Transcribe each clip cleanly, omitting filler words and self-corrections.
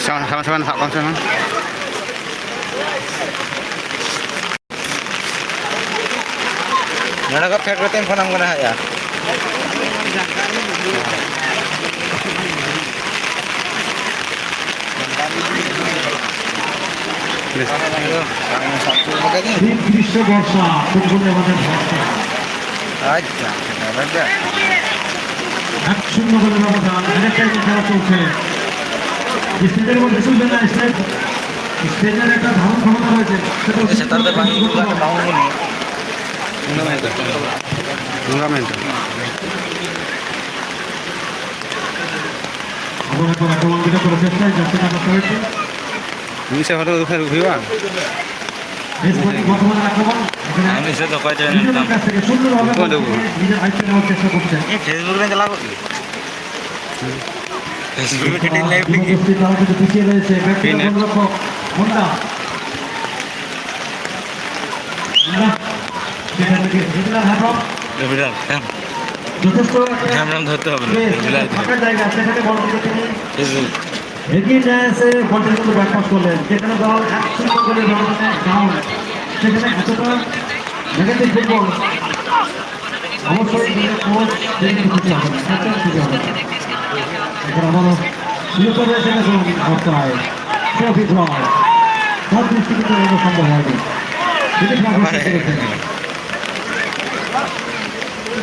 sama-sama. Mana kau cek rutin phone angkana ya? গ্রীষ্ম বর্ষা ফুটবলে আমাদের ভরসা। আচ্ছা, এক শূন্য বলে ব্যবধান, অনেকটাই খেলা চলছে। স্টেজের মধ্যে চলবে না, স্টেজের একটা ধারণ ক্ষমতা রয়েছে। আক্রমণটা করার চেষ্টায় যাচ্ছে করতে হয়েছে। বর্তমানে আক্রমণ কাছ থেকে সুন্দরভাবে নিজের আয়ত্তে নেওয়ার চেষ্টা করছেন। তারা কিন্তু পিছিয়ে রয়েছে। গোলরক্ষক হোন্ডা সেখান থেকে যথেষ্ট ফাঁকা জায়গা, সেখানে বল তিনি এগিয়ে নিয়ে এসে বলটা কিন্তু ব্যাকপাস করলেন। যেখানে দল 1-0 গোলে ব্যবধানে ডাউন, সেখানে এতটা নেগেটিভ ফুটবল অবশ্যই কোচ খুশি হবে, খুশি হবে। এখন আমারও বিরত রয়েছে অবস্থায় ট্রফি ড্রয়, তার দৃষ্টি কিন্তু এগুলো সম্ভব হয়নি।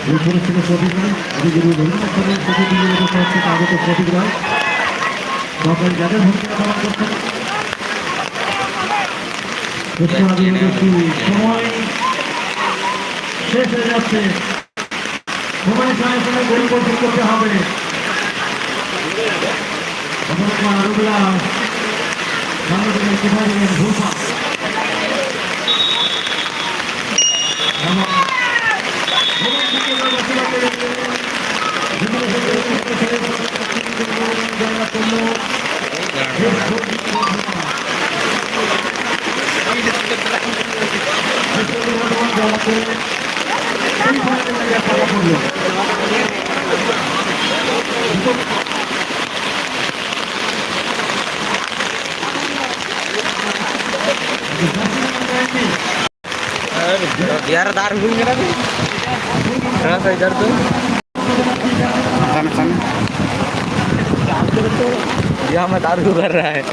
যদি ছিল ট্রফিগুলো আগত ট্রফিগুলো সরকারি যাদের ভূমিকা পালন করছেন। সময় শেষ হয়ে যাচ্ছে, সময় সঙ্গে সঙ্গে পরিবর্তন করতে হবে। यार दार हुई मेरा भी थोड़ा सा इधर तो यहाँ में दारू कर रहा है।